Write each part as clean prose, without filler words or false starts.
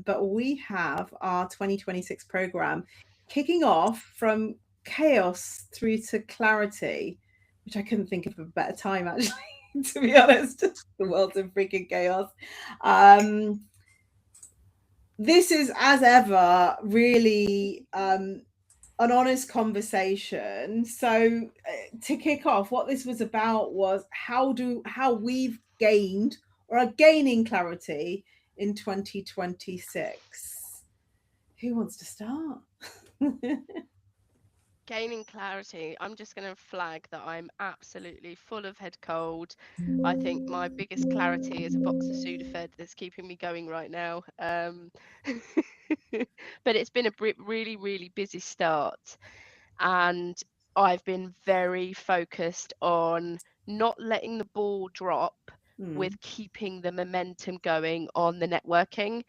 but we have our 2026 program kicking off from chaos through to clarity, which I couldn't think of a better time actually, to be honest. The world's in freaking chaos. Um, this is, as ever, really an honest conversation. So to kick off, what this was about was how we've gained or are gaining clarity in 2026. Who wants to start? Gaining clarity. I'm just going to flag that I'm absolutely full of head cold. I think my biggest clarity is a box of Sudafed that's keeping me going right now. But it's been a really, really busy start. And I've been very focused on not letting the ball drop Hmm. with keeping the momentum going on the networking.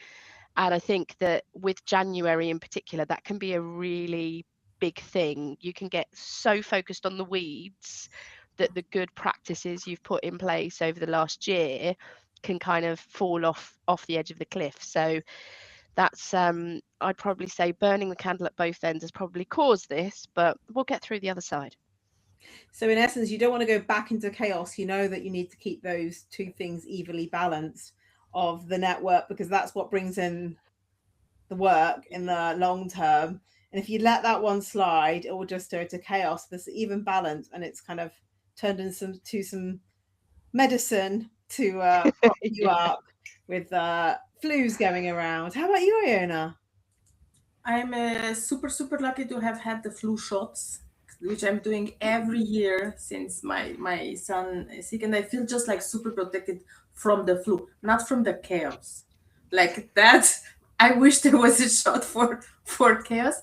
And I think that with January in particular, that can be a really big thing. You can get so focused on the weeds that the good practices you've put in place over the last year can kind of fall off the edge of the cliff. So that's I'd probably say burning the candle at both ends has probably caused this, but we'll get through the other side. So in essence, you don't want to go back into chaos. You know that you need to keep those two things evenly balanced of the network, because that's what brings in the work in the long term. And if you let that one slide, it will just go to chaos. This even balance, and it's kind of turned into some medicine to prop you Yeah. up with flus going around. How about you, Iona? I'm super, super lucky to have had the flu shots, which I'm doing every year since my son is sick, and I feel just like super protected from the flu, not from the chaos. Like that, I wish there was a shot for chaos.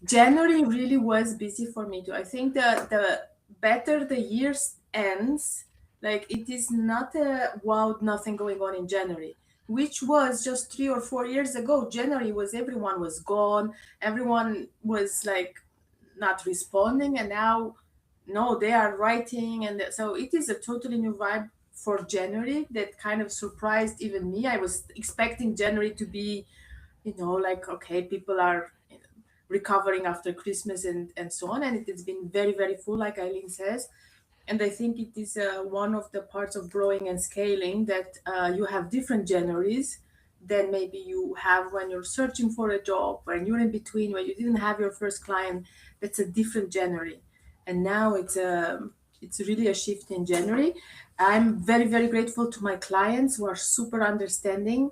January really was busy for me too. I think the better the years ends, like it is not a wow, nothing going on in January, which was just 3 or 4 years ago. January was everyone was gone, everyone was like not responding, and now no, they are writing, and so it is a totally new vibe for January that kind of surprised even me. I was expecting January to be, like okay, people are recovering after Christmas and so on. And it has been very, very full, like Eileen says. And I think it is one of the parts of growing and scaling that you have different Januaries than maybe you have when you're searching for a job, when you're in between, when you didn't have your first client. That's a different January. And now it's really a shift in January. I'm very, very grateful to my clients who are super understanding.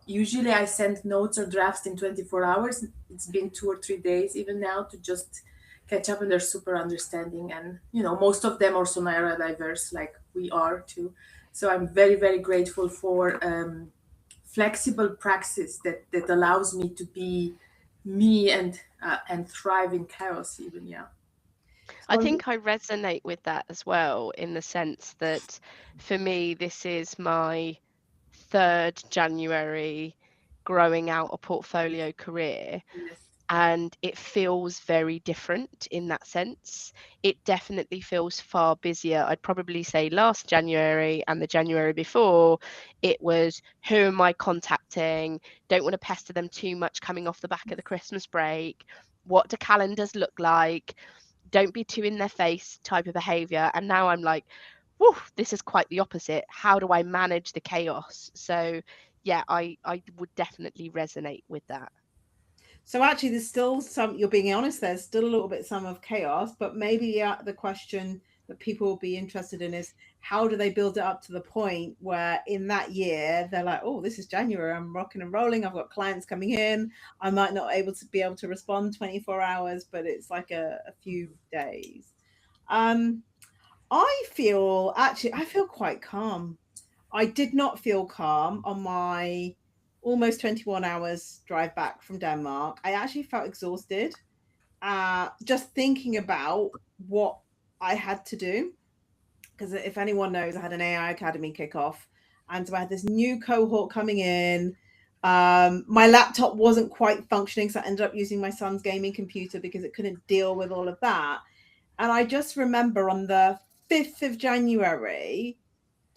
Usually I send notes or drafts in 24 hours. It's been 2 or 3 days even now to just catch up, and they're super understanding. And, most of them also neurodiverse like we are too. So I'm very, very grateful for flexible praxis that allows me to be me and thrive in chaos even, yeah. I So think I resonate with that as well, in the sense that for me, this is my third January growing out a portfolio career, Yes. and it feels very different in that sense. It definitely feels far busier. I'd probably say last January and the January before, it was who am I contacting? Don't want to pester them too much coming off the back of the Christmas break. What do calendars look like? Don't be too in their face type of behavior. And now I'm like, whew, this is quite the opposite. How do I manage the chaos? So yeah, I would definitely resonate with that. So actually, there's still some. You're being honest. There's still a little bit some of chaos, but maybe the question that people will be interested in is how do they build it up to the point where in that year they're like, oh, this is January. I'm rocking and rolling. I've got clients coming in. I might not be able to respond 24 hours, but it's like a few days. Um, I feel quite calm. I did not feel calm on my almost 21 hours drive back from Denmark. I actually felt exhausted, just thinking about what I had to do. Because if anyone knows, I had an AI Academy kickoff, and so I had this new cohort coming in. My laptop wasn't quite functioning, so I ended up using my son's gaming computer because it couldn't deal with all of that. And I just remember on the 5th of January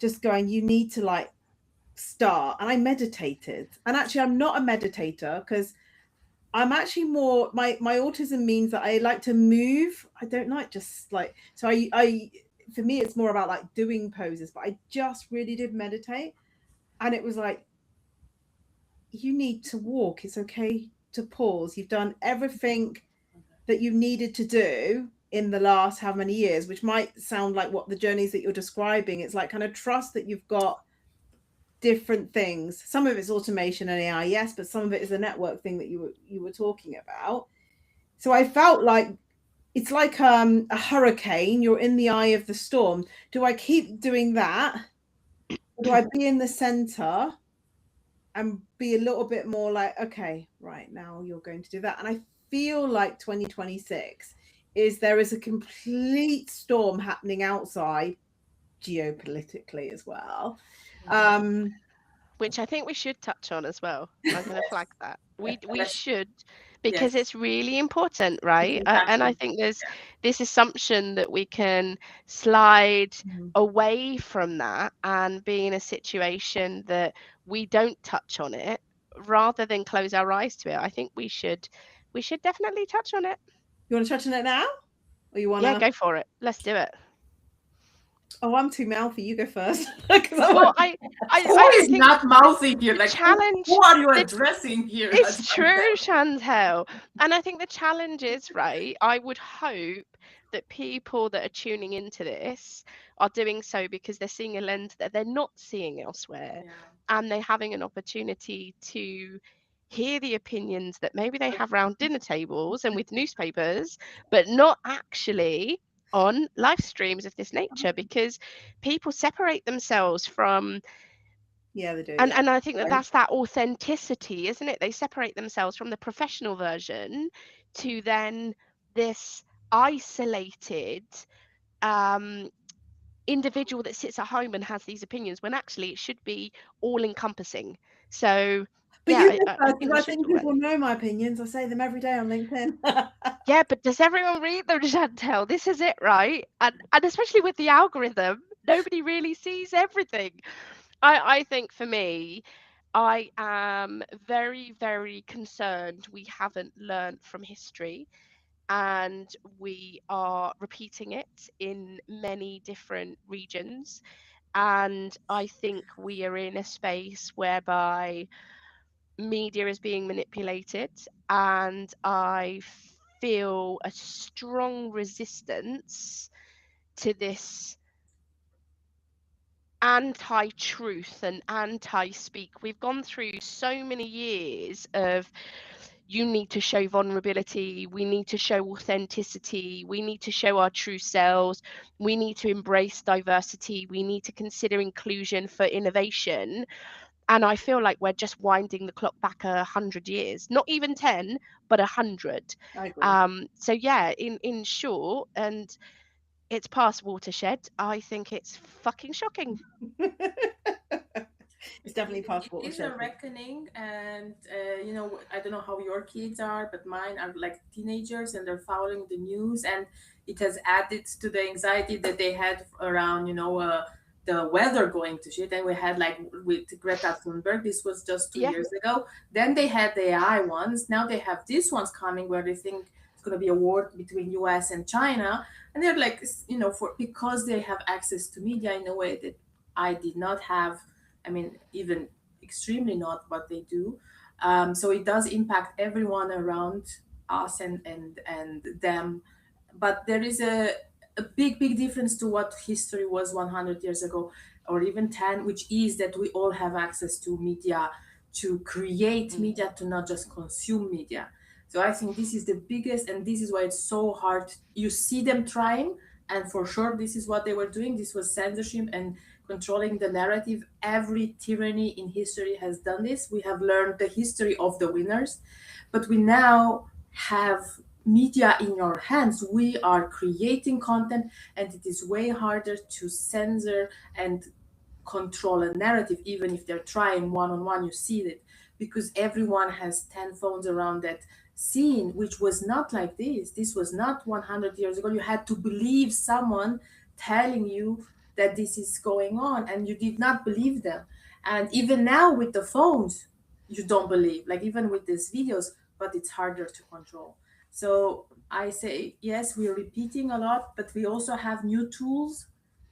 just going, you need to like start and I meditated. And actually, I'm not a meditator because I'm actually more my autism means that I like to move. I don't like just like so I for me it's more about like doing poses, but I just really did meditate and it was like you need to walk. It's okay to pause. You've done everything that you needed to do in the last how many years, which might sound like what the journeys that you're describing. It's like kind of trust that you've got different things. Some of it's automation and AI, yes, but some of it is a network thing that you were talking about. So I felt like it's like a hurricane. You're in the eye of the storm. Do I keep doing that? Or do I be in the center and be a little bit more like, okay, right now you're going to do that? And I feel like 2026 is there is a complete storm happening outside geopolitically as well. Which I think we should touch on as well. I'm going to flag that. We Yes. should, because Yes. it's really important, right? And I Exactly. think there's this assumption that we can slide away from that and be in a situation that we don't touch on it rather than close our eyes to it. I think we should definitely touch on it. You want to touch on it now? Or you want Yeah, to? go for it. Let's do it. Oh, I'm too mouthy. You go first. Well, Who I is think not mouthing here? the Like, challenge, who are you the addressing here? it's true, Chantel. And I think the challenge is, right, I would hope that people that are tuning into this are doing so because they're seeing a lens that they're not seeing elsewhere. Yeah. And they're having an opportunity to hear the opinions that maybe they have around dinner tables and with newspapers, but not actually on live streams of this nature, because people separate themselves from Yeah, they do. and I think that that's that authenticity, isn't it? They separate themselves from the professional version to then this isolated um, individual that sits at home and has these opinions, when actually it should be all encompassing. So But yeah, you go I first think because we I should think talk about people it. know my opinions. I say them every day on LinkedIn. Yeah, but does everyone read them, Chantel? This is it, right? And especially with the algorithm, nobody really sees everything. I think for me, I am very, very concerned we haven't learned from history and we are repeating it in many different regions. And I think we are in a space whereby media is being manipulated, and I feel a strong resistance to this anti-truth and anti-speak. We've gone through so many years of you need to show vulnerability, we need to show authenticity, we need to show our true selves, we need to embrace diversity, we need to consider inclusion for innovation. And I feel like we're just winding the clock back 100 years, not even 10, but 100. I agree. So yeah, in short, and it's past watershed, I think it's fucking shocking. It's definitely It passport is watershed. a reckoning, and I don't know how your kids are, but mine are like teenagers, and they're following the news, and it has added to the anxiety that they had around, the weather going to shit. And we had like with Greta Thunberg, this was just two Yeah. years ago. Then they had the AI ones. Now they have these ones coming where they think it's going to be a war between US and China, and they're like, for because they have access to media in a way that I did not have. I mean, even extremely not what they do. So it does impact everyone around us and them. But there is a big difference to what history was 100 years ago or even 10, which is that we all have access to media, to create media, to not just consume media. So I think this is the biggest, and this is why it's so hard. You see them trying, and for sure, this is what they were doing. This was censorship and controlling the narrative. Every tyranny in history has done this. We have learned the history of the winners, but we now have media in your hands. We are creating content, and it is way harder to censor and control a narrative. Even if they're trying one on one, you see it because everyone has 10 phones around that scene, which was not like this was not 100 years ago. You had to believe someone telling you that this is going on, and you did not believe them. And even now with the phones, you don't believe, like even with these videos, but it's harder to control. So I say, yes, we're repeating a lot, but we also have new tools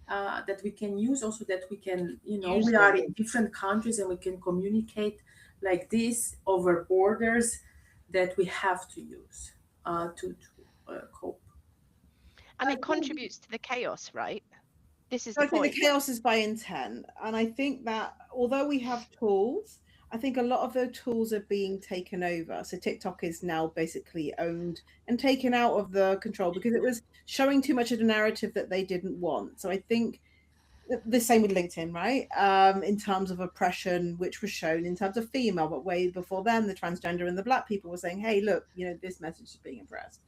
that we can use, also that we can, Use we are them. in different countries and we can communicate like this over borders, that we have to use to cope. And I it think contributes to the chaos, right? This is the I think the point. chaos is by intent. And I think that although we have tools, I think a lot of those tools are being taken over. So TikTok is now basically owned and taken out of the control because it was showing too much of the narrative that they didn't want. So I think the same with LinkedIn, right? In terms of oppression, which was shown in terms of female, but way before then, the transgender and the black people were saying, hey, look, this message is being oppressed.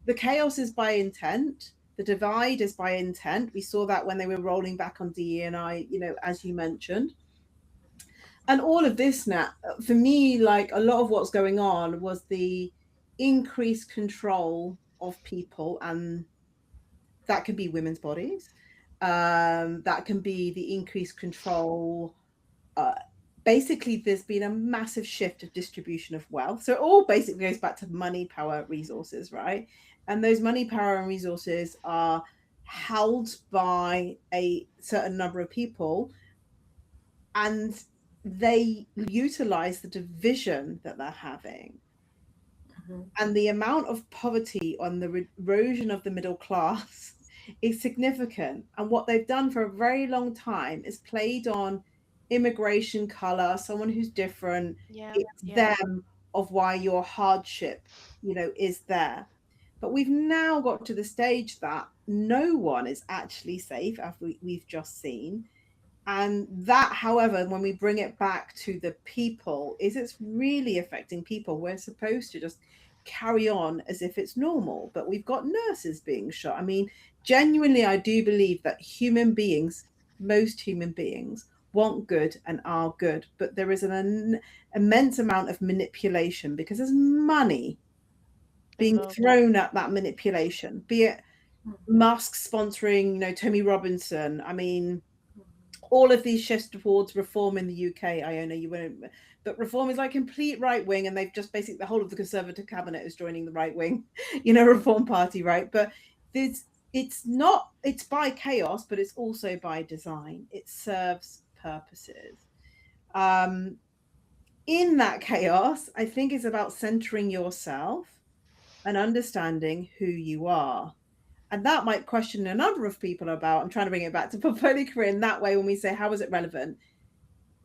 The chaos is by intent. The divide is by intent. We saw that when they were rolling back on DEI, as you mentioned. And all of this now, for me, like a lot of what's going on was the increased control of people, and that can be women's bodies. That can be the increased control. Uh, Basically, there's been a massive shift of distribution of wealth. So it all basically goes back to money, power, resources, right? And those money, power, and resources are held by a certain number of people, and they utilize the division that they're having Mhm. and the amount of poverty on the erosion of the middle class is significant. And what they've done for a very long time is played on immigration, color, someone who's different. Yeah, It's yeah. them of why your hardship, is there. But we've now got to the stage that no one is actually safe, as we've just seen. And that, however, when we bring it back to the people, is it's really affecting people. We're supposed to just carry on as if it's normal, but we've got nurses being shot. I mean, genuinely, I do believe that human beings, most human beings, want good and are good, but there is an immense amount of manipulation because there's money being Involved. thrown at that manipulation, be it Musk sponsoring, Tommy Robinson. I mean, all of these shifts towards reform in the UK, Iona, you won't, but reform is like complete right wing, and they've just basically the whole of the Conservative cabinet is joining the right wing, Reform Party, right? But it's not, it's by chaos, but it's also by design. It serves purposes. Um, in that chaos, I think it's about centering yourself and understanding who you are. And that might question a number of people about, I'm trying to bring it back to portfolio career in that way when we say, how is it relevant?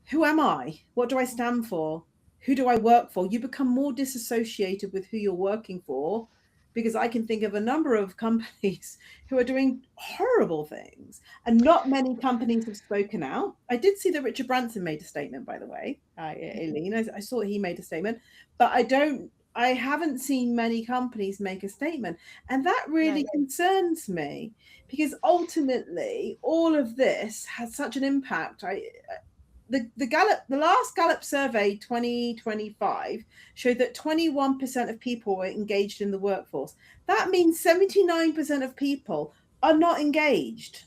Who am I? What do I stand for? Who do I work for? You become more disassociated with who you're working for, because I can think of a number of companies who are doing horrible things, and not many companies have spoken out. I did see that Richard Branson made a statement, by the way, Aileen. I saw he made a statement, but I haven't seen many companies make a statement. And that No. really concerns me, because ultimately all of this has such an impact. The last Gallup survey 2025 showed that 21% of people were engaged in the workforce. That means 79% of people are not engaged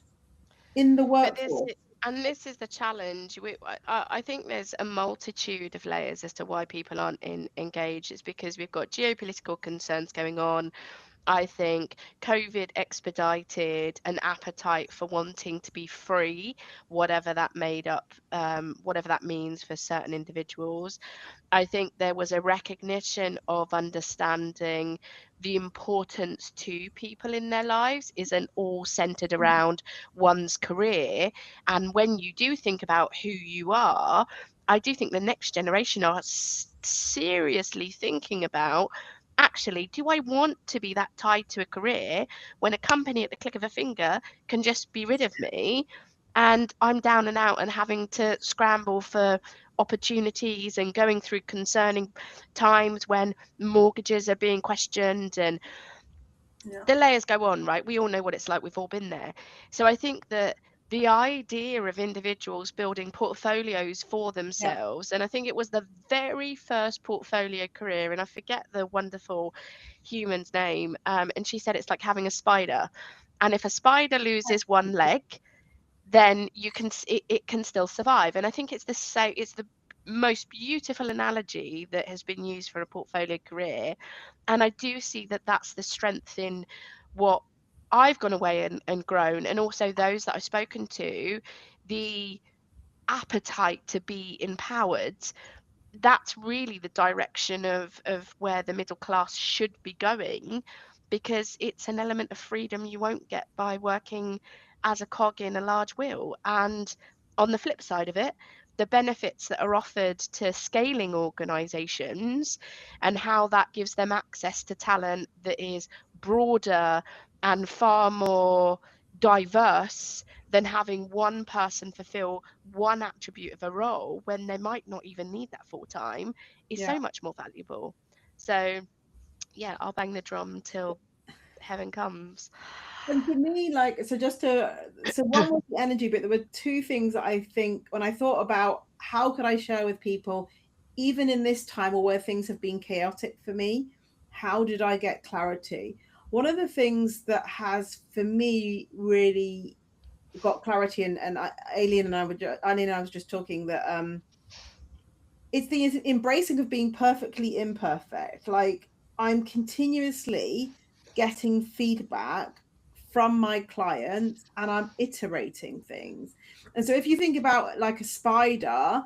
in the But workforce. this is the challenge. I think there's a multitude of layers as to why people aren't engaged. It's because we've got geopolitical concerns going on. I think COVID expedited an appetite for wanting to be free, whatever that whatever that means for certain individuals. I think there was a recognition of understanding the importance to people in their lives isn't all centered around one's career. And when you do think about who you are, I do think the next generation are seriously thinking about, actually, do I want to be that tied to a career when a company at the click of a finger can just be rid of me and I'm down and out and having to scramble for opportunities and going through concerning times when mortgages are being questioned and Yeah. the layers go on, right? We all know what it's like. We've all been there. So I think that the idea of individuals building portfolios for Yeah. themselves, and I think it was the very first portfolio career, and I forget the wonderful human's name, and she said it's like having a spider. And if a spider loses one leg, then it can still survive. And I think it's the most beautiful analogy that has been used for a portfolio career. And I do see that that's the strength in what I've gone away and grown, and also those that I've spoken to, the appetite to be empowered. That's really the direction of where the middle class should be going, because it's an element of freedom you won't get by working as a cog in a large wheel. And on the flip side of it, the benefits that are offered to scaling organizations and how that gives them access to talent that is broader and far more diverse than having one person fulfill one attribute of a role when they might not even need that full time, is Yeah. so much more valuable. So yeah, I'll bang the drum till heaven comes. And for me, like, so one was the energy, but there were two things that I think when I thought about how could I share with people, even in this time or where things have been chaotic for me, how did I get clarity? One of the things that has for me really got clarity, and Aileen and I was just talking that it's the embracing of being perfectly imperfect. Like, I'm continuously getting feedback from my clients and I'm iterating things. And so if you think about like a spider,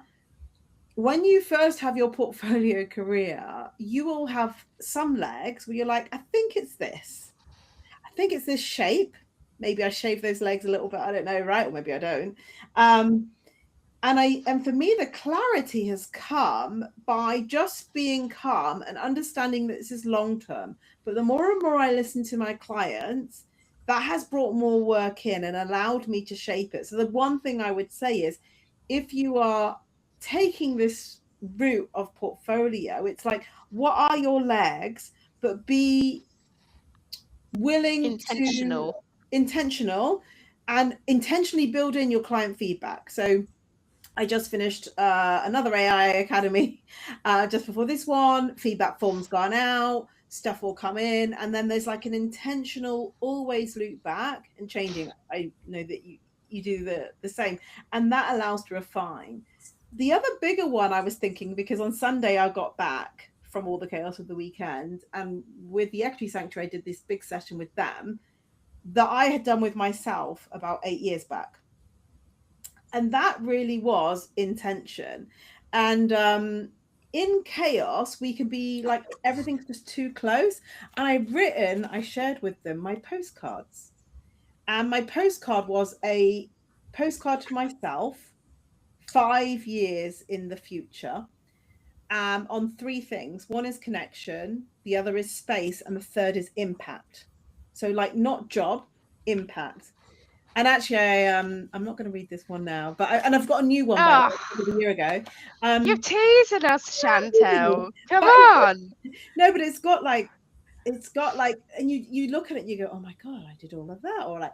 when you first have your portfolio career, you will have some legs where you're like, I think it's this. I think it's this shape. Maybe I shave those legs a little bit. I don't know, right? Or maybe I don't. Um, and for me the clarity has come by just being calm and understanding that this is long term. But the more and more I listen to my clients, that has brought more work in and allowed me to shape it. So the one thing I would say is, if you are taking this route of portfolio, it's like, what are your legs? But be willing to Intentional. intentional and intentionally build in your client feedback. So I just finished another AI Academy just before this one. Feedback forms gone out, stuff will come in, and then there's like an intentional always loop back and changing. I know that you do the same, and that allows to refine. The other bigger one I was thinking, because on Sunday I got back from all the chaos of the weekend, and with the Equity Sanctuary, I did this big session with them that I had done with myself about 8 years back, and that really was intention. And in chaos we can be like, everything's just too close. And I shared with them my postcards, and my postcard was a postcard to myself 5 years in the future, on three things. One is connection, the other is space, and the third is impact. So like, not job, impact. And actually, I'm not going to read this one now, but and I've got a new one, by the Ah, way, a year ago. you're teasing us, Chantel. Come But on. no, but it's got like, and you look at it and you go, oh my god, I did all of that, or like,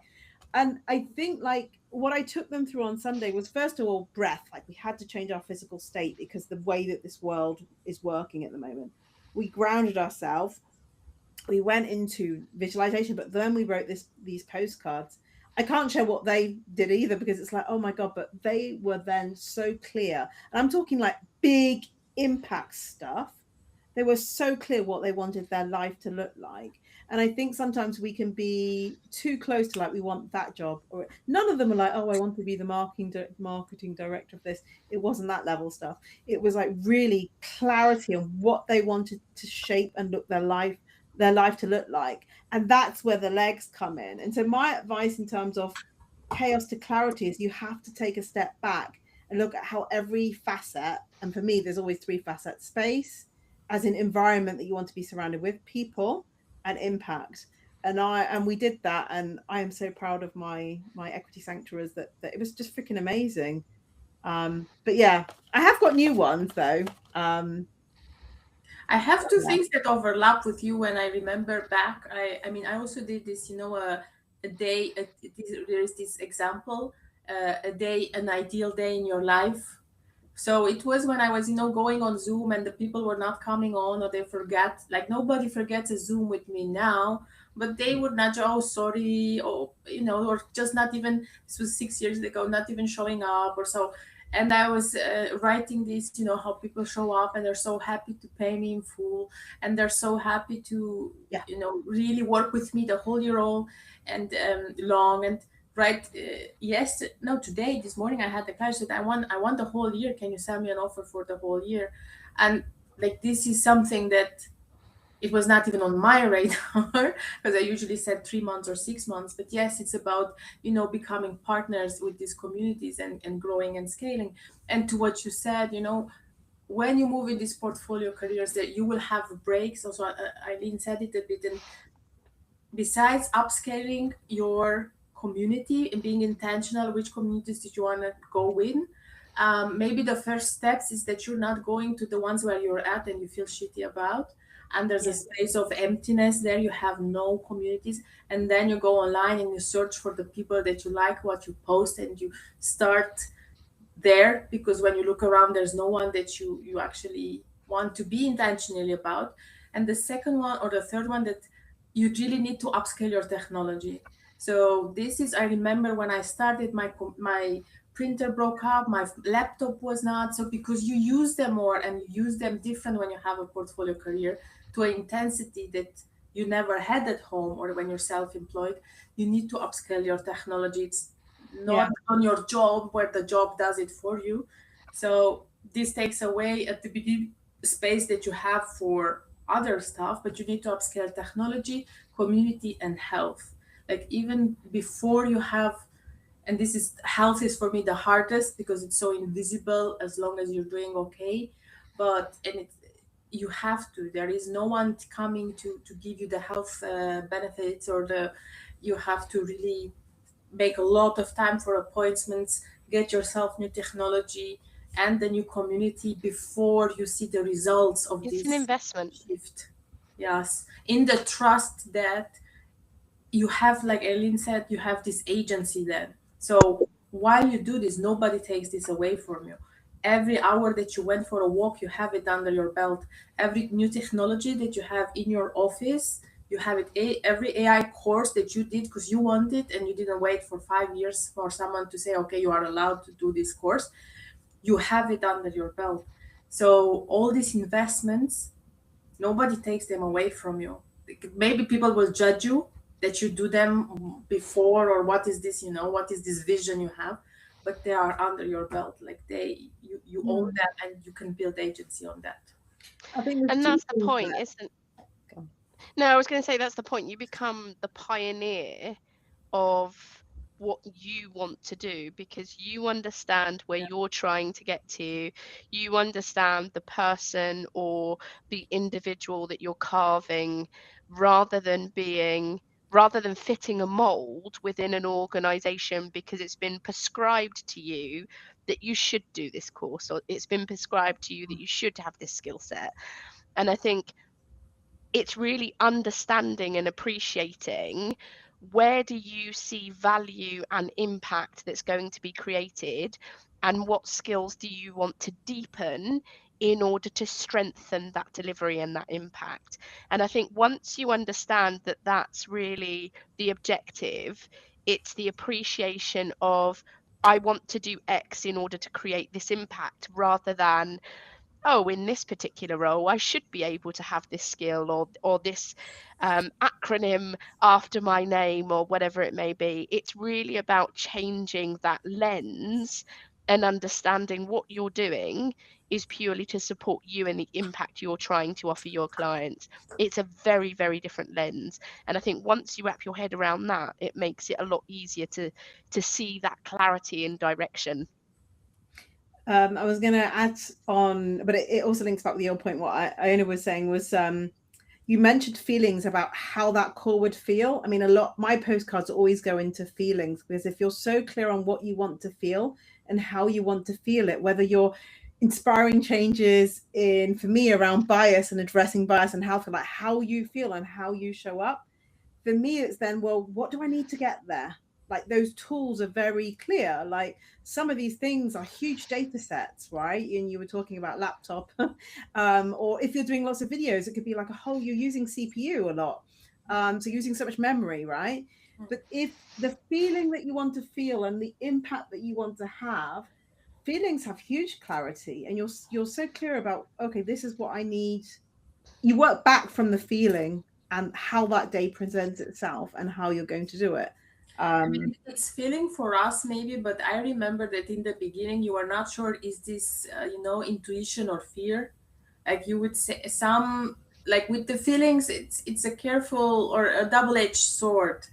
and I think like what I took them through on Sunday was, first of all, breath. Like, we had to change our physical state because the way that this world is working at the moment. We grounded ourselves, we went into visualization, but then we wrote these postcards. I can't share what they did either, because it's like, oh my god, but they were then so clear. And I'm talking like big impact stuff. They were so clear what they wanted their life to look like. And I think sometimes we can be too close to, like, we want that job, or none of them are like, oh, I want to be the marketing director of this. It wasn't that level stuff. It was like really clarity on what they wanted to shape and look their life to look like. And that's where the legs come in. And so my advice in terms of chaos to clarity is, you have to take a step back and look at how every facet, and for me there's always three facets: space, as an environment that you want to be surrounded with, people, and impact. And we did that, and I am so proud of my equity sanctuaries, that it was just freaking amazing. But yeah, I have got new ones though. I have two Yeah. things that overlap with you when I remember back. I mean, I also did this, a day, there is this example, a day, an ideal day in your life. So it was when I was, going on Zoom and the people were not coming on, or they forgot. Like, nobody forgets a Zoom with me now. but they would not, oh, sorry, or, or just not even, this was 6 years ago, not even showing up or so. And I was writing this, how people show up and they're so happy to pay me in full, and they're so happy to, Yeah. really work with me the whole year all and long. And right, yes, no, today, this morning, I had the client said, I want the whole year. Can you send me an offer for the whole year? And like, this is something that it was not even on my radar because I usually said 3 months or 6 months. But yes, it's about, becoming partners with these communities and growing and scaling. And to what you said, when you move in these portfolio careers, that you will have breaks. Also, Eileen said it a bit. And besides upscaling your community and being intentional, which communities did you want to go in? Maybe the first steps is that you're not going to the ones where you're at and you feel shitty about, and there's a space of emptiness there. You have no communities, and then you go online and you search for the people that you like, what you post, and you start there, because when you look around, there's no one that you actually want to be intentionally about. And the second one or the third one, that you really need to upscale your technology. So this is, I remember when I started, my printer broke up, my laptop was not, so because you use them more and you use them different when you have a portfolio career, to an intensity that you never had at home or when you're self-employed, you need to upscale your technology. It's not on your job where the job does it for you. So this takes away at the beginning space that you have for other stuff, but you need to upscale technology, community, and health. Like, even before you have, and this is, health is for me the hardest because it's so invisible as long as you're doing okay. But, and it's, you have to, there is no one coming to give you the health benefits, or the, you have to really make a lot of time for appointments, get yourself new technology and the new community before you see the results of It's an this investment. shift. Yes, in the trust that you have, like Eileen said, you have this agency then. So while you do this, nobody takes this away from you. Every hour that you went for a walk, you have it under your belt. Every new technology that you have in your office, you have it. Every AI course that you did because you want it and you didn't wait for 5 years for someone to say, okay, you are allowed to do this course, you have it under your belt. So all these investments, nobody takes them away from you. Maybe people will judge you that you do them before, or what is this, what is this vision you have, but they are under your belt. Like, you own them, and you can build agency on that. I think there's And two that's the things point, there. isn't? Go on. No, I was going to say that's the point. You become the pioneer of what you want to do because you understand where you're trying to get to. You understand the person or the individual that you're carving, rather than fitting a mold within an organization because it's been prescribed to you that you should do this course, or it's been prescribed to you that you should have this skill set. And I think it's really understanding and appreciating, where do you see value and impact that's going to be created, and what skills do you want to deepen in order to strengthen that delivery and that impact. And I think once you understand that that's really the objective, it's the appreciation of, I want to do X in order to create this impact, rather than, oh, in this particular role, I should be able to have this skill, or this acronym after my name, or whatever it may be. It's really about changing that lens and understanding what you're doing is purely to support you and the impact you're trying to offer your clients. It's a very, very different lens. And I think once you wrap your head around that, it makes it a lot easier to see that clarity and direction. I was going to add on, but it also links back with your point. What Iona was saying was, you mentioned feelings about how that call would feel. I mean, my postcards always go into feelings, because if you're so clear on what you want to feel and how you want to feel it, whether you're inspiring changes for me around bias and addressing bias and how you feel and how you show up. For me, it's then, well, what do I need to get there? Like, those tools are very clear. Like, some of these things are huge data sets, right? And you were talking about laptop, or if you're doing lots of videos, it could be like you're using CPU a lot. So using so much memory, right? But if the feeling that you want to feel and the impact that you want to have, feelings have huge clarity, and you're so clear about, okay, this is what I need. You work back from the feeling and how that day presents itself and how you're going to do it. I mean, it's feeling for us maybe, but I remember that in the beginning you are not sure, is this intuition or fear? Like you would say some, like with the feelings, it's a careful or a double-edged sword,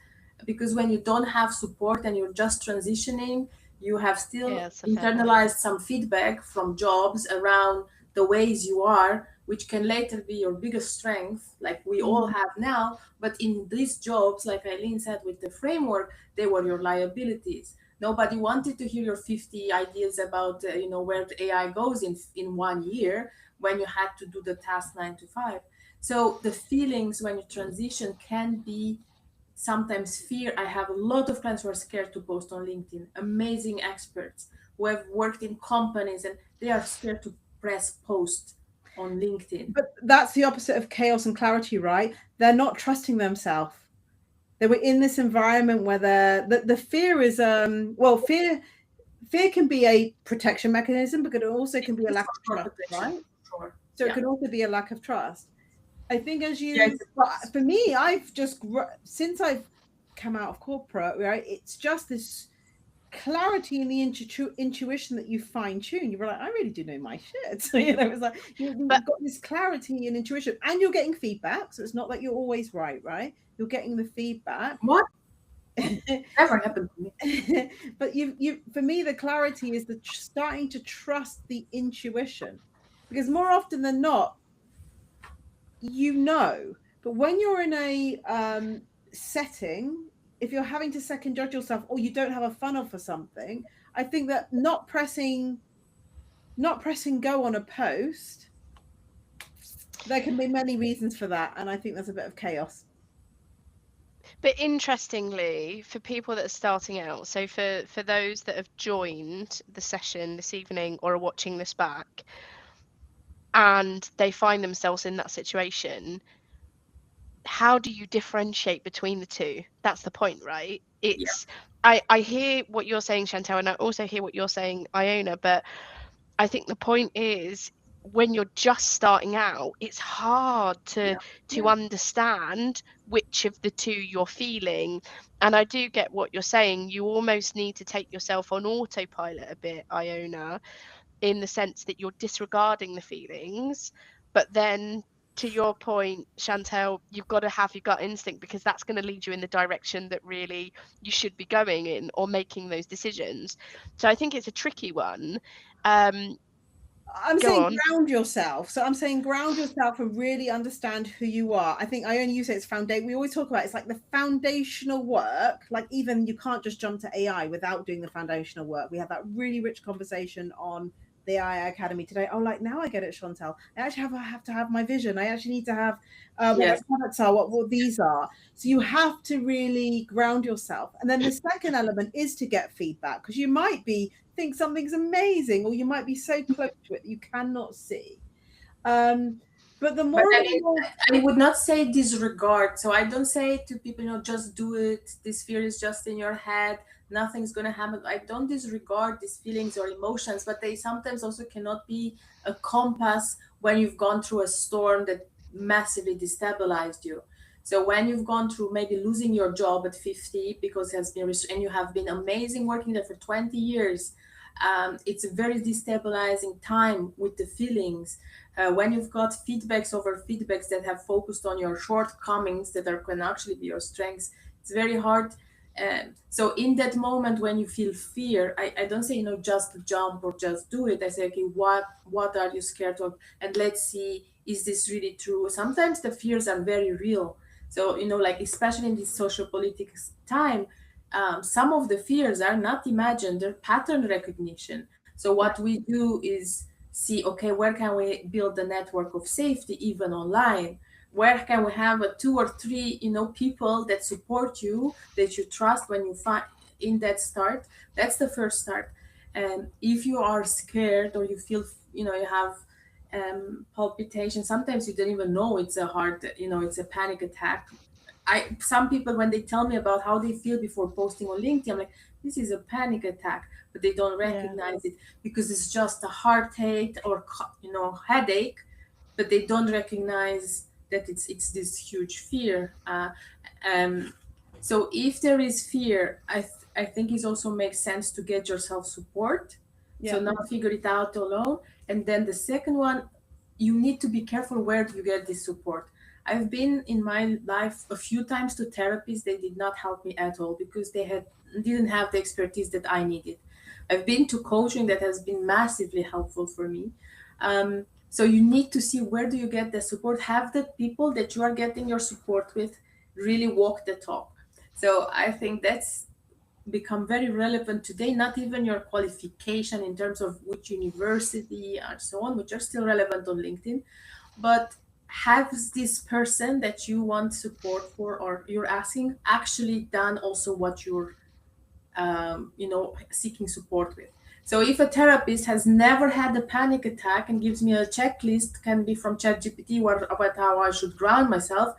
because when you don't have support and you're just transitioning, you have still Yeah, it's a fair point. internalized some feedback from jobs around the ways you are, which can later be your biggest strength, like we all have now. But in these jobs, like Eileen said, with the framework, they were your liabilities. Nobody wanted to hear your 50 ideas about where the AI goes in 1 year, when you had to do the task 9 to 5. So the feelings when you transition can be sometimes fear. I have a lot of clients who are scared to post on LinkedIn, amazing experts who have worked in companies, and they are scared to press post on LinkedIn. But that's the opposite of chaos and clarity, right? They're not trusting themselves. They were in this environment where the fear is well, fear can be a protection mechanism, but it also can be a lack of For trust, protection, right? sure. So it Yeah. could also be a lack of trust. I think Yes. for me, I've just since I've come out of corporate, right? It's just this clarity in the intuition that you fine tune. You were like, I really do know my shit. So it's like But you've got this clarity and intuition, and you're getting feedback. So it's not that you're always right, right? You're getting the feedback. What? Never happened to me. But you for me, the clarity is the starting to trust the intuition, because more often than not, but when you're in a setting, if you're having to second judge yourself, or you don't have a funnel for something, I think that not pressing go on a post, there can be many reasons for that, and I think there's a bit of chaos. But interestingly, for people that are starting out, so for those that have joined the session this evening or are watching this back, and they find themselves in that situation, how do you differentiate between the two? That's the point, right? Yeah. I hear what you're saying, Chantel, and I also hear what you're saying, Iona, but I think the point is, when you're just starting out, it's hard to Yeah. understand which of the two you're feeling. And I do get what you're saying. You almost need to take yourself on autopilot a bit, Iona, in the sense that you're disregarding the feelings. But then, to your point, Chantel, you've got to have your gut instinct, because that's going to lead you in the direction that really you should be going in, or making those decisions. So I think it's a tricky one. I'm Go saying on. ground yourself. So I'm saying ground yourself and really understand who you are. I think I only use it as foundation. We always talk about it's like the foundational work. Like, even you can't just jump to AI without doing the foundational work. We had that really rich conversation on the AI Academy today. Oh, like, now I get it, Chantel. I actually have to have my vision. I actually need to have what my Yes. products are, what these are. So you have to really ground yourself. And then the second element is to get feedback, because you might think something's amazing, or you might be so close to it that you cannot see. But the But more I and mean, more, I would not say disregard. So I don't say to people, just do it. This fear is just in your head. Nothing's going to happen. I don't disregard these feelings or emotions, but they sometimes also cannot be a compass when you've gone through a storm that massively destabilized you. So when you've gone through maybe losing your job at 50 because it has been, and you have been amazing working there for 20 years, it's a very destabilizing time with the feelings. When you've got feedbacks over feedbacks that have focused on your shortcomings that can actually be your strengths, it's very hard. So in that moment when you feel fear, I don't say, just jump or just do it. I say, okay, what are you scared of? And let's see, is this really true? Sometimes the fears are very real. So, like, especially in this social politics time, some of the fears are not imagined, they're pattern recognition. So what we do is see, okay, where can we build a network of safety even online? Where can we have a 2 or 3 people that support you, that you trust when you find in that start? That's the first start. And if you are scared, or you feel, you have palpitation, sometimes you don't even know it's a heart, it's a panic attack. some people, when they tell me about how they feel before posting on LinkedIn, I'm like, this is a panic attack, but they don't Yeah. recognize it because it's just a heartache or headache, but they don't recognize that it's this huge fear. Um, so if there is fear, I think it also makes sense to get yourself support. So Yeah. not figure it out alone. And then the second one, you need to be careful where do you get this support. I've been in my life a few times to therapists. They did not help me at all because they didn't have the expertise that I needed. I've been to coaching that has been massively helpful for me. So you need to see where do you get the support. Have the people that you are getting your support with really walk the talk. So I think that's become very relevant today. Not even your qualification in terms of which university and so on, which are still relevant on LinkedIn, but has this person that you want support for or you're asking actually done also what you're seeking support with. So if a therapist has never had a panic attack and gives me a checklist, can be from ChatGPT, about how I should ground myself,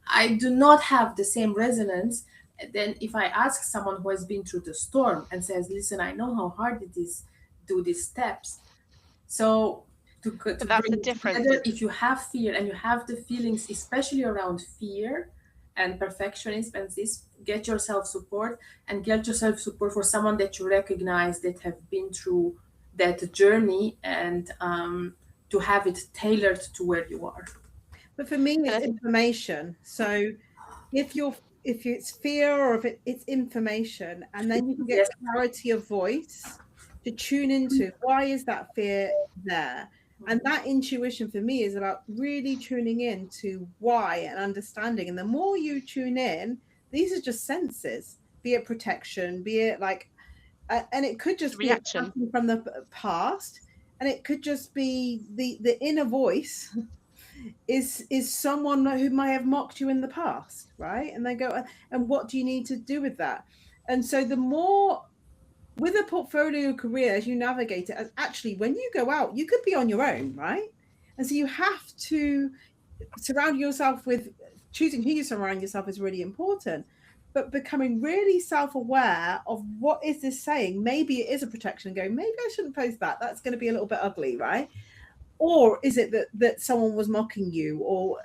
I do not have the same resonance. Then if I ask someone who has been through the storm and says, listen, I know how hard it is, do these steps. So to But that's bring the it difference. together, if you have fear and you have the feelings, especially around fear and perfectionism and this, get yourself support, and get yourself support for someone that you recognize that have been through that journey, and to have it tailored to where you are. But for me, And it's information. So if you're if it's fear or if it's information, and then you can get Yes. clarity of voice to tune into why is that fear there. And that intuition for me is about really tuning in to why and understanding. And the more you tune in, these are just senses, be it protection, be it like, and it could it's a just be reaction. something from the past, and it could just be the inner voice is someone who may have mocked you in the past, right? And they go, and what do you need to do with that? And so the more with a portfolio career, as you navigate it, actually when you go out, you could be on your own, right? And so you have to surround yourself with, choosing who you surround yourself is really important, but becoming really self-aware of what is this saying. Maybe it is a protection, going, maybe I shouldn't post that, that's going to be a little bit ugly, right? Or is it that someone was mocking you, or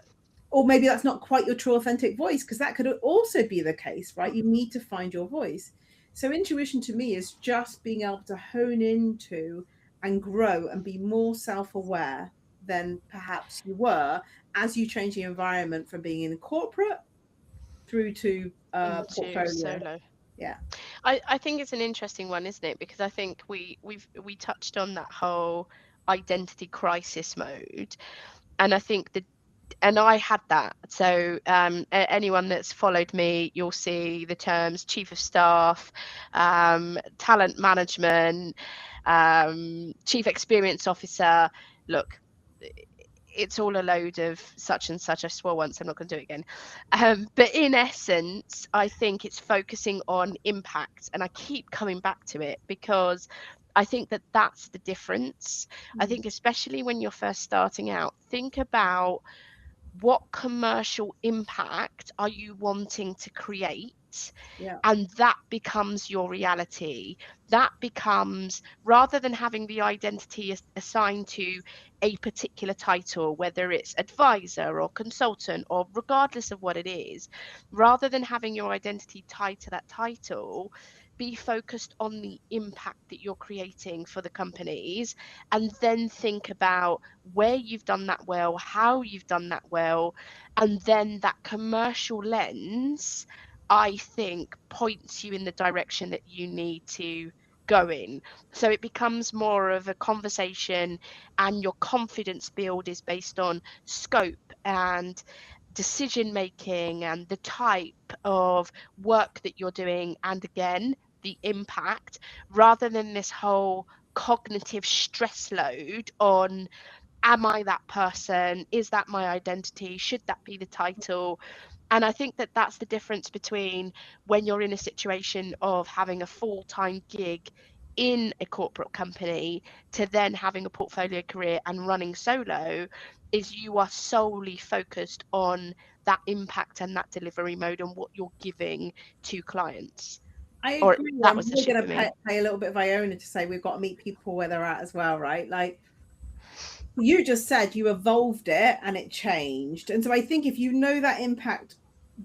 maybe that's not quite your true authentic voice, because that could also be the case, right? You need to find your voice. So intuition to me is just being able to hone into and grow and be more self-aware than perhaps you were as you change the environment from being in corporate through to Into portfolio. solo. Yeah. I think it's an interesting one, isn't it? Because I think we touched on that whole identity crisis mode, and I think and I had that. So anyone that's followed me, you'll see the terms chief of staff, talent management, chief experience officer. Look, it's all a load of such and such. I swore once, I'm not going to do it again. But in essence, I think it's focusing on impact, and I keep coming back to it because I think that that's the difference. I think especially when you're first starting out, think about what commercial impact are you wanting to create, Yeah. and that becomes your reality. That becomes, rather than having the identity assigned to a particular title, whether it's advisor or consultant or regardless of what it is, rather than having your identity tied to that title, be focused on the impact that you're creating for the companies, and then think about where you've done that well, how you've done that well, and then that commercial lens, I think, points you in the direction that you need to go in. So it becomes more of a conversation, and your confidence build is based on scope and decision making and the type of work that you're doing, and again, the impact, rather than this whole cognitive stress load on, am I that person? Is that my identity? Should that be the title? And I think that that's the difference between when you're in a situation of having a full-time gig in a corporate company to then having a portfolio career and running solo, is you are solely focused on that impact and that delivery mode and what you're giving to clients. I Or agree. that I'm was the probably shift going for to me. play a little bit of Iona to say we've got to meet people where they're at as well, right? Like you just said, you evolved it and it changed. And so I think if you know that impact,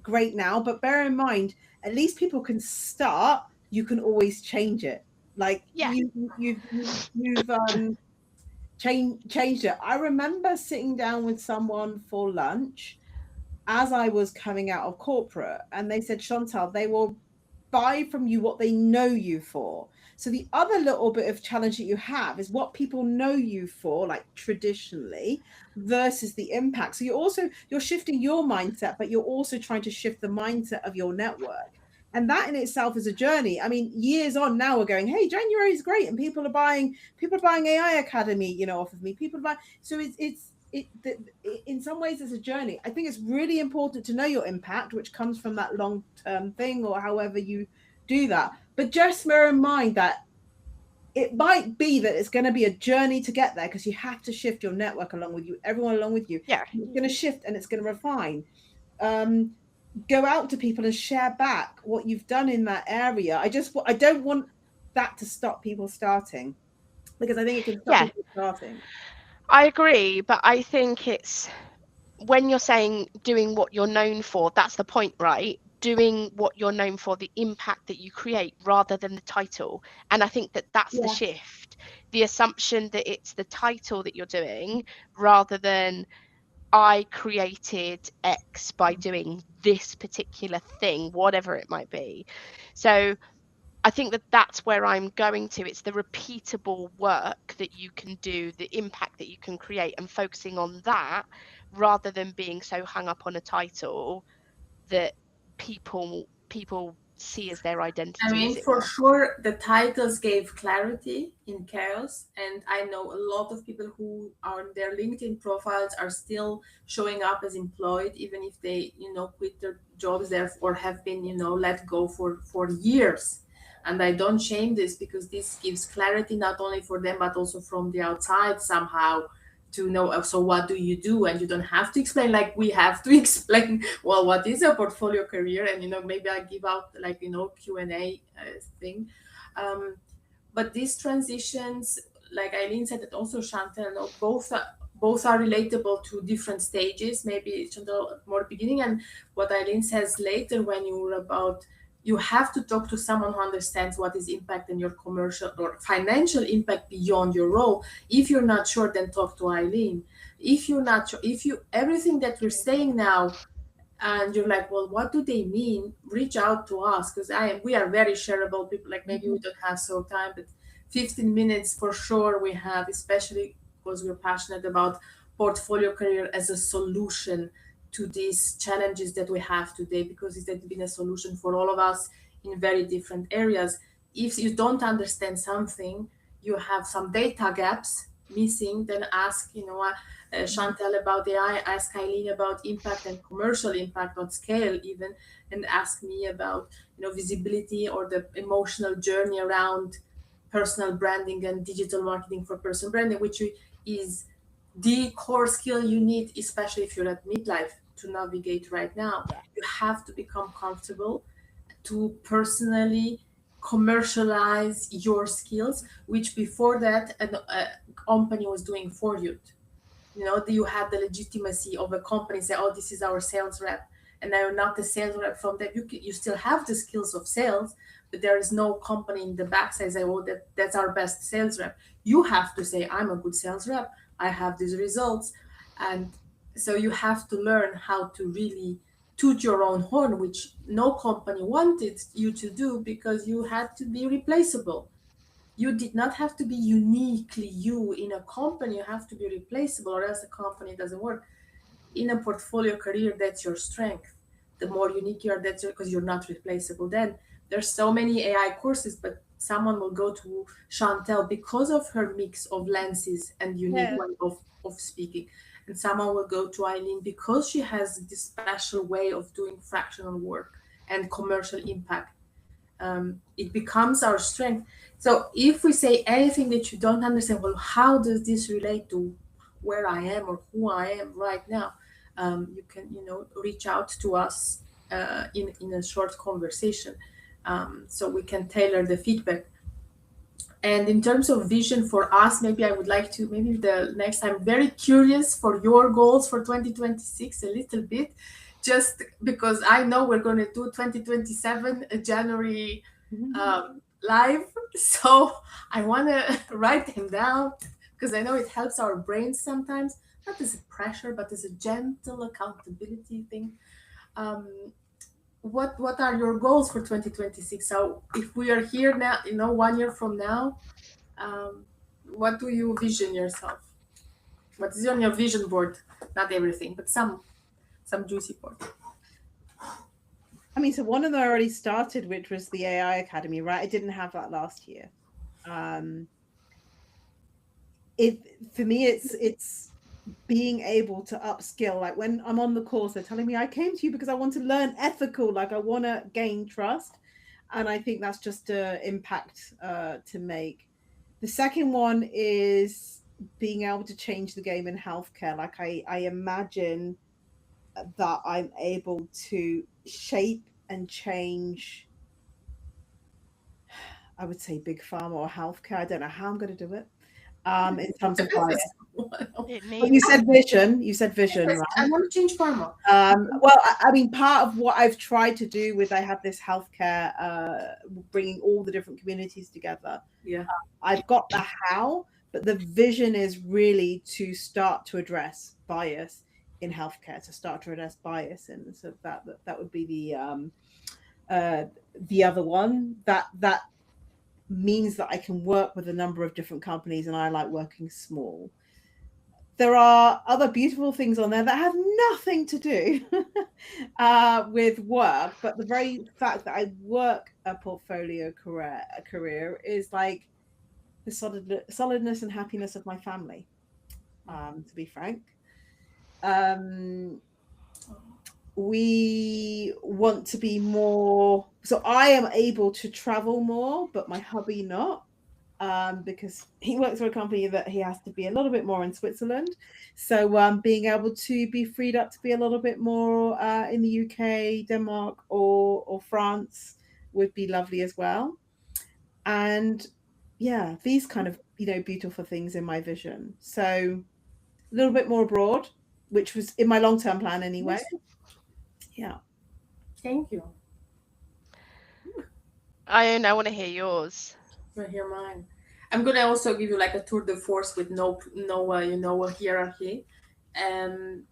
great now, but bear in mind, at least people can start, you can always change it. Like Yeah. you've changed it. I remember sitting down with someone for lunch as I was coming out of corporate, and they said, Chantal, they will buy from you what they know you for. So the other little bit of challenge that you have is what people know you for, like traditionally, versus the impact. So you're shifting your mindset, but you're also trying to shift the mindset of your network. And that in itself is a journey. I mean, years on now we're going, hey, January is great, and people are buying AI Academy, off of me. People buy, so in some ways it's a journey. I think it's really important to know your impact, which comes from that long-term thing or however you do that, but just bear in mind that it might be that it's going to be a journey to get there, because you have to shift your network along with you, everyone along with you. Yeah. It's going to shift and it's going to refine. Go out to people and share back what you've done in that area. I don't want that to stop people starting, because I think it can stop Yeah, people starting. I agree, but I think it's when you're saying doing what you're known for, that's the point, right? Doing what you're known for, the impact that you create rather than the title. And I think that that's the Yeah. shift. The assumption that it's the title that you're doing rather than I created X by doing this particular thing, whatever it might be. So I think that that's where I'm going to. It's the repeatable work that you can do, the impact that you can create, and focusing on that rather than being so hung up on a title that people see as their I identity, mean, as it for were. sure, the titles gave clarity in chaos. And I know a lot of people who are their LinkedIn profiles are still showing up as employed, even if they, quit their jobs there or have been, let go for years. And I don't shame this, because this gives clarity not only for them, but also from the outside somehow to know, so what do you do, and you don't have to explain like we have to explain, well, what is a portfolio career, and maybe I give out like Q&A thing. um, but these transitions, like Eileen said, and also Chantal, both are relatable to different stages. Maybe Chantal at more beginning, and what Eileen says later, when you were about, you have to talk to someone who understands what is impact and your commercial or financial impact beyond your role. If you're not sure, then talk to Eileen. If you're not sure, if you everything that we're saying now, and you're like, well, what do they mean, reach out to us, because we are very shareable people. Like, maybe we don't have so time, but 15 minutes for sure we have, especially because we're passionate about portfolio career as a solution to these challenges that we have today, because it's been a solution for all of us in very different areas. If you don't understand something, you have some data gaps missing, then ask, Chantal about AI, ask Eileen about impact and commercial impact on scale even, and ask me about, visibility or the emotional journey around personal branding and digital marketing for personal branding, which is the core skill you need, especially if you're at midlife, to navigate right now. Yeah. You have to become comfortable to personally commercialize your skills, which before that a company was doing for you. You had the legitimacy of a company say, oh, this is our sales rep, and now you're not the sales rep from that. You still have the skills of sales, but there is no company in the back says, oh, that's our best sales rep. You have to say, I'm a good sales rep, I have these results. And so you have to learn how to really toot your own horn, which no company wanted you to do, because you had to be replaceable. You did not have to be uniquely you in a company. You have to be replaceable, or else the company doesn't work. In a portfolio career, that's your strength. The more unique you are, that's because you're not replaceable. Then there's so many AI courses, but someone will go to Chantel because of her mix of lenses and unique Yeah. way of speaking, and someone will go to Eileen because she has this special way of doing fractional work and commercial impact. It becomes our strength. So if we say anything that you don't understand, well, how does this relate to where I am or who I am right now? you can, reach out to us in a short conversation, so we can tailor the feedback. And in terms of vision for us, maybe I would like to, maybe the next, I'm very curious for your goals for 2026 a little bit, just because I know we're going to do 2027 January live. So I want to write them down because I know it helps our brains sometimes, not as a pressure, but as a gentle accountability thing. Um, what are your goals for 2026? So if we are here now, 1 year from now, um, what do you vision yourself? What is on your vision board? Not everything, but some juicy part. I mean, so one of them already started, which was the AI Academy, right? I didn't have that last year. It for me, it's being able to upskill. Like when I'm on the course, they're telling me I came to you because I want to learn ethical, like I want to gain trust. And I think that's just an impact to make. The second one is being able to change the game in healthcare. Like I imagine that I'm able to shape and change, I would say big pharma or healthcare. I don't know how I'm going to do it. In terms of bias. It But you needs said vision. You said vision, Yes, I right? want to change pharma. Well, I mean, part of what I've tried to do with I have this healthcare, bringing all the different communities together. Yeah. I've got the how, but the vision is really to start to address bias in healthcare, to start to address bias, and so that would be uh, the other one. That means that I can work with a number of different companies, and I like working small. There are other beautiful things on there that have nothing to do with work, but the very fact that I work a portfolio career is like the solidness and happiness of my family. To be frank, um, we want to be more. So I am able to travel more, but my hubby not. Because he works for a company that he has to be a little bit more in Switzerland. So being able to be freed up to be a little bit more in the UK, Denmark, or France would be lovely as well. And yeah, these kind of beautiful things in my vision. So a little bit more abroad, which was in my long term plan anyway. Yes. Yeah. Thank you. I want to hear yours. You hear mine. I'm gonna also give you like a tour de force with no a hierarchy. Um,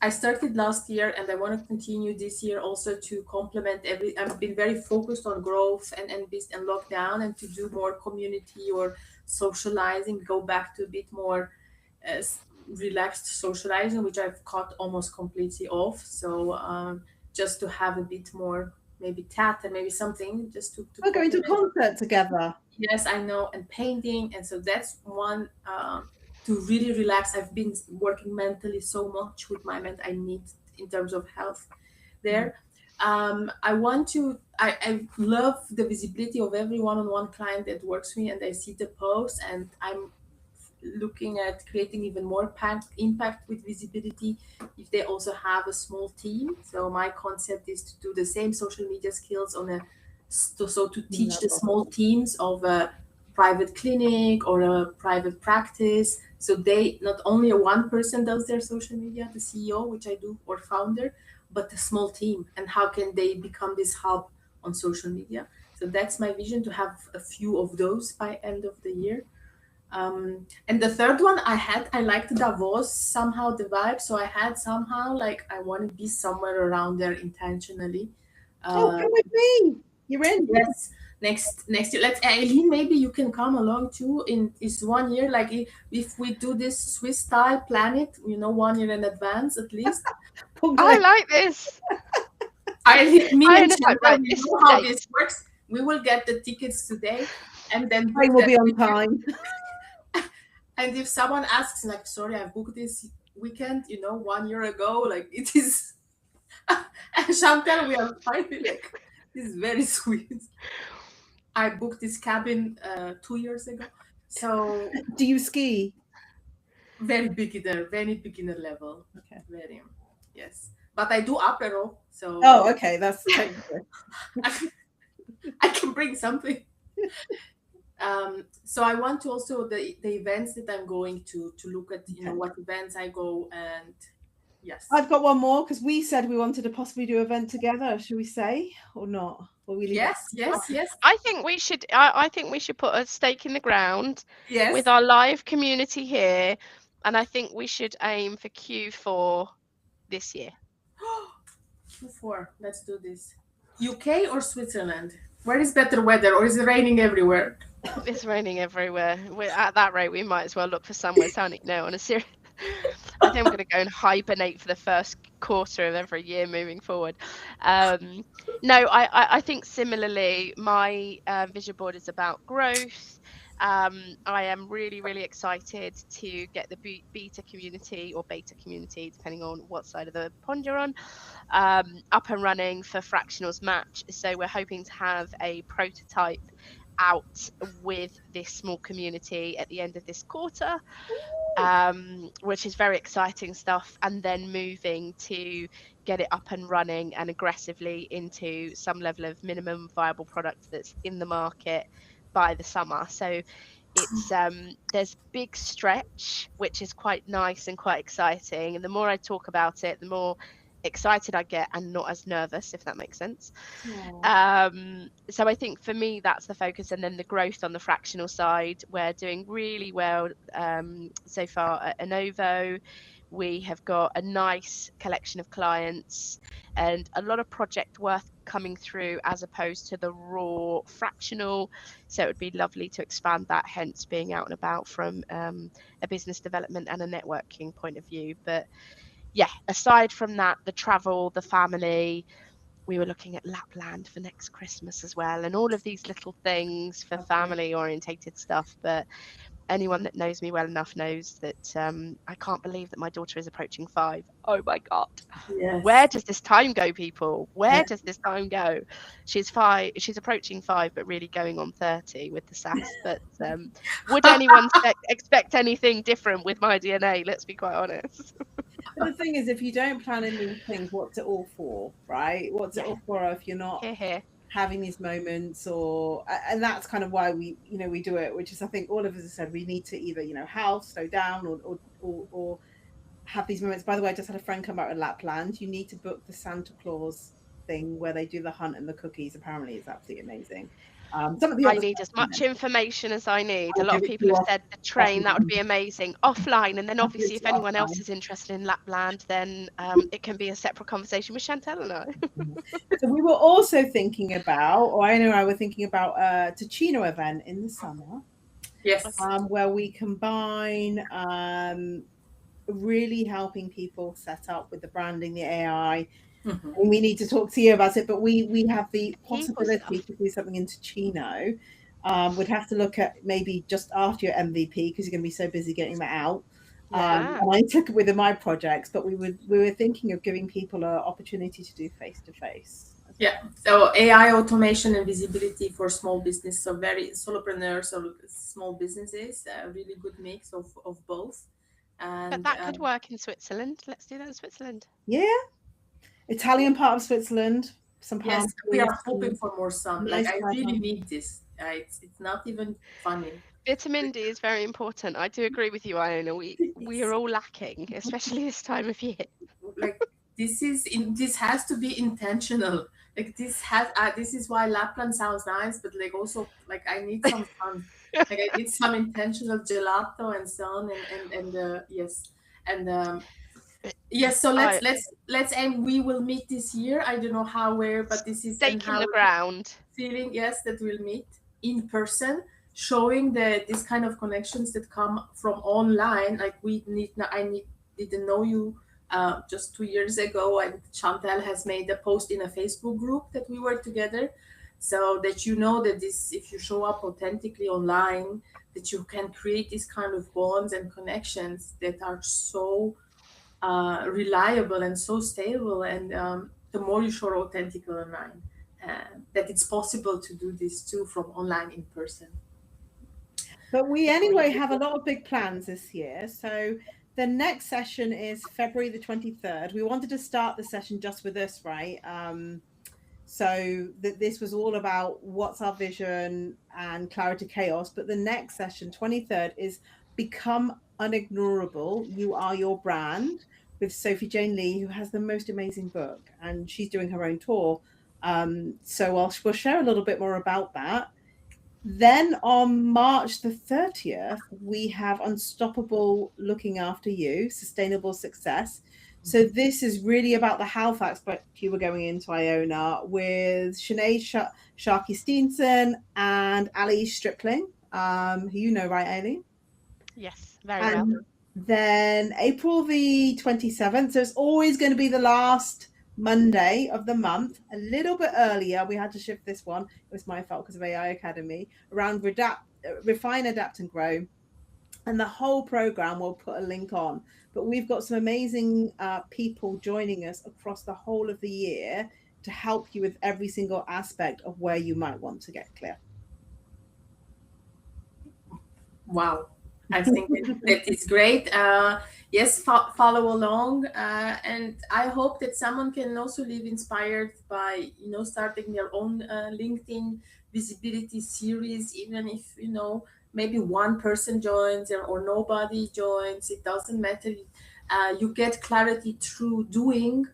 I started last year and I want to continue this year also to complement every. I've been very focused on growth and lockdown and to do more community or socializing, go back to a bit more uh, relaxed socializing, which I've cut almost completely off. So just to have a bit more maybe theater, maybe something just to We're going to a complement. concert together. Yes, I know, and painting, and so that's one to really relax. I've been working mentally so much with my ment. I need in terms of health there. I want to. I love the visibility of every one-on-one client that works with me, and I see the posts, and I'm looking at creating even more impact with visibility if they also have a small team. So my concept is to do the same social media skills on a so to teach the small teams of a private clinic or a private practice, so they not only a one person does their social media, the CEO, which I do, or founder, but a small team, and how can they become this hub on social media. So that's my vision, to have a few of those by end of the year. And the third one I liked Davos somehow, the vibe. So I had somehow like I want to be somewhere around there intentionally. Oh, Uh, come with me. You're in. yes, next year. Let's Eileen, maybe you can come along too. In is 1 year, like if we do this Swiss style, plan it. 1 year in advance at least. I like this. Eileen, me I and understand. Chantal, Right, we this is know the how date. this works. We will get the tickets today, and then I book will them. be on time. And if someone asks, like, sorry, I booked this weekend, 1 year ago, like it is. And Chantal, we are finally like, this is very sweet. I booked this cabin 2 years ago. So Do you ski? very beginner level. Okay. Very. Yes, but I do apero, so Oh, okay, that's totally good. I can bring something. So I want to also the events that I'm going to look at, Okay. what events I go, and yes. I've got one more because we said we wanted to possibly do an event together. Should we say or not? Or we leave it? Yes, yes, yes, I think we should. I think we should put a stake in the ground yes. with our live community here, and I think we should aim for Q4 this year. Q4, let's do this. UK or Switzerland? Where is better weather, or is it raining everywhere? It's raining everywhere. At that rate, we might as well look for somewhere sunny now. On a serious, I think I'm going to go and hibernate for the first quarter of every year moving forward. No, I think similarly, my vision board is about growth. I am really, really excited to get the beta community or beta community, depending on what side of the pond you're on, up and running for Fractionals Match. So we're hoping to have a prototype out with this small community at the end of this quarter, which is very exciting stuff, and then moving to get it up and running and aggressively into some level of minimum viable product that's in the market by the summer. So it's there's big stretch, which is quite nice and quite exciting, and the more I talk about it, the more excited I get and not as nervous, if that makes sense. So I think for me that's the focus, and then the growth on the fractional side. We're doing really well so far at Anovo. We have got a nice collection of clients and a lot of project work coming through as opposed to the raw fractional. So it would be lovely to expand that, hence being out and about from a business development and a networking point of view. But yeah, aside from that, the travel, the family, we were looking at Lapland for next Christmas as well, and all of these little things for family orientated stuff. But anyone that knows me well enough knows that I can't believe that my daughter is approaching 5. Oh my God. Yes. Where does this time go, people? Where Yeah. does this time go? She's 5. She's approaching 5, but really going on 30 with the sass. But would anyone expect anything different with my DNA? Let's be quite honest. But the thing is, if you don't plan in these things, what's it all for, right? What's it all for if you're not Here. having these moments? And that's kind of why we do it, which is, I think all of us have said we need to either house, slow down, or have these moments. By the way, I just had a friend come out in Lapland. You need to book the Santa Claus thing where they do the hunt and the cookies. Apparently it's absolutely amazing. Some of the I other need stuff, as much information as I need. A I'll lot give of it to people you have said the train, that would offline. be amazing. Offline, and then I'll give obviously it if to you anyone else offline. is interested in Lapland, then it can be a separate conversation with Chantel and I. So we were also thinking about, or I know I were thinking about a Ticino event in the summer, Yes. where we combine really helping people set up with the branding, the AI. Mhm. And we need to talk to you about it, but we have the Heap of possibility stuff. to do something in Ticino. We'd have to look at maybe just after your MVP because you're going to be so busy getting that out. Yeah. And I took it within my projects, but we were thinking of giving people an opportunity to do face to face. Yeah. So AI automation and visibility for small business, so very solopreneurs or small businesses, a really good mix of both. But And that could work in Switzerland. Let's do that in Switzerland. Yeah, Italian part of Switzerland, some palm yes, we trees, are hoping for more sun. Like nice I weather. really need this. It's not even funny. Vitamin D is very important. I do agree with you, Iona. We are It's all lacking, especially this time of year. like this has to be intentional. Like this is why Lapland sounds nice, but like also like I need some fun. Like I need some intentional gelato and sun and yes and yes. So I let's aim. We will meet this year. I don't know how, where, but this is and stake in how the ground. feeling. Yes, that we'll meet in person, showing the this kind of connections that come from online. Like didn't know you just 2 years ago, and Chantal has made a post in a Facebook group that we were together, so that that this, if you show up authentically online, that you can create these kind of bonds and connections that are so reliable and so stable. And the more you show authentic online, that it's possible to do this too from online in person. But we anyway have a lot of big plans this year. So The next session is February the 23rd. We wanted to start the session just with this, right? So that this was all about what's our vision and clarity chaos. But the next session, 23rd, is Become Unignorable. You Are Your Brand, with Sophie Jane Lee, who has the most amazing book, and she's doing her own tour. So we'll share a little bit more about that. Then on March the 30th, we have Unstoppable Looking After You, Sustainable Success. So this is really about the health aspect you were going into, Iona, with Sinead Sharkey Steenson and Ali Stripling, who you know, right, Aileen? Yes, very well. And then April the 27th. So it's always going to be the last Monday of the month, a little bit earlier. We had to shift this one. It was my fault because of AI Academy, around Refine, Adapt and Grow. And the whole program we'll put a link on. But we've got some amazing people joining us across the whole of the year to help you with every single aspect of where you might want to get clear. Wow. I think that is great. Yes, follow along, and I hope that someone can also live inspired by starting their own LinkedIn visibility series, even if maybe one person joins or nobody joins. It doesn't matter. You get clarity through doing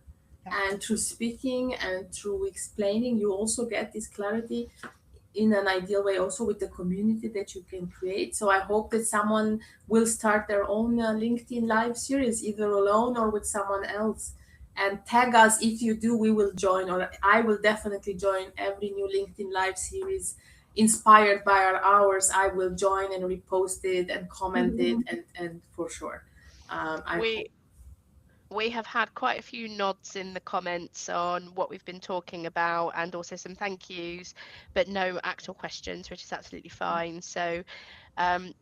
and through speaking and through explaining. You also get this clarity in an ideal way also with the community that you can create. So I hope that someone will start their own LinkedIn live series, either alone or with someone else, and tag us. If you do, we will join, or I will definitely join every new LinkedIn live series inspired by our hours. I will join and repost it and comment it, and for sure. I hope. We have had quite a few nods in the comments on what we've been talking about, and also some thank yous, but no actual questions, which is absolutely fine. So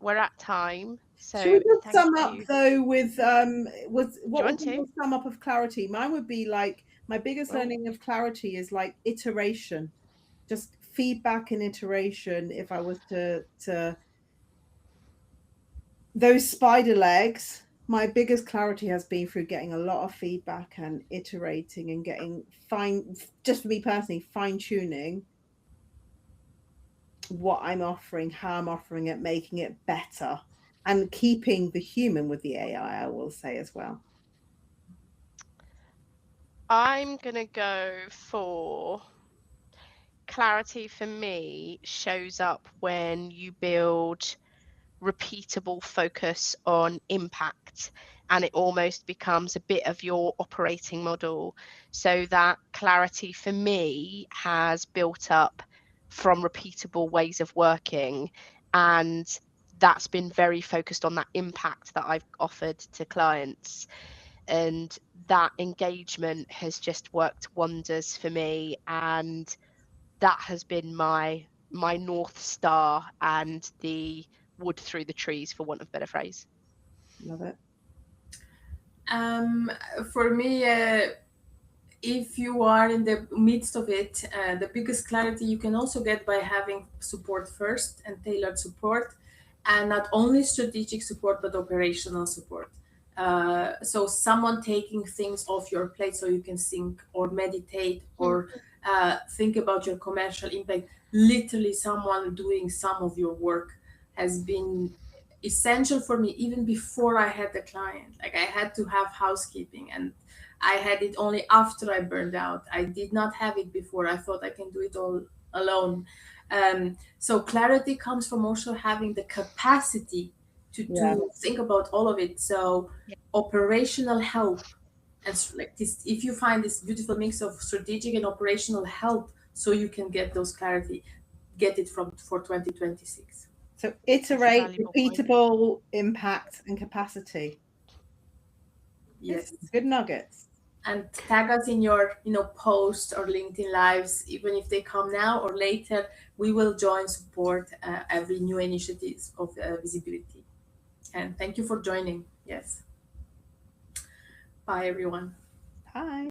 we're at time. Should we So just thank sum up you. though with what would want be to? your sum up of clarity? Mine would be like, my biggest Oh, learning of clarity is like iteration, just feedback and iteration. If I was to those spider legs, my biggest clarity has been through getting a lot of feedback and iterating and getting just for me personally, fine tuning what I'm offering, how I'm offering it, making it better, and keeping the human with the AI, I will say as well. I'm gonna go for clarity. For me, shows up when you build repeatable focus on impact, and it almost becomes a bit of your operating model. So that clarity for me has built up from repeatable ways of working, and that's been very focused on that impact that I've offered to clients, and that engagement has just worked wonders for me, and that has been my North Star and the wood through the trees, for want of a better phrase. Love it. Um, for me, if you are in the midst of it, the biggest clarity you can also get by having support first and tailored support, and not only strategic support but operational support. So someone taking things off your plate so you can think or meditate or think about your commercial impact. Literally, someone doing some of your work has been essential for me even before I had the client. Like, I had to have housekeeping, and I had it only after I burned out. I did not have it before. I thought I can do it all alone. So clarity comes from also having the capacity to think about all of it. So operational help, and like this, if you find this beautiful mix of strategic and operational help, so you can get those clarity, get it from for 2026. So iterate, repeatable, impact, and capacity. Yes. Good nuggets. And tag us in your post or LinkedIn lives, even if they come now or later. We will join support every new initiatives of visibility. And thank you for joining. Yes. Bye, everyone. Bye.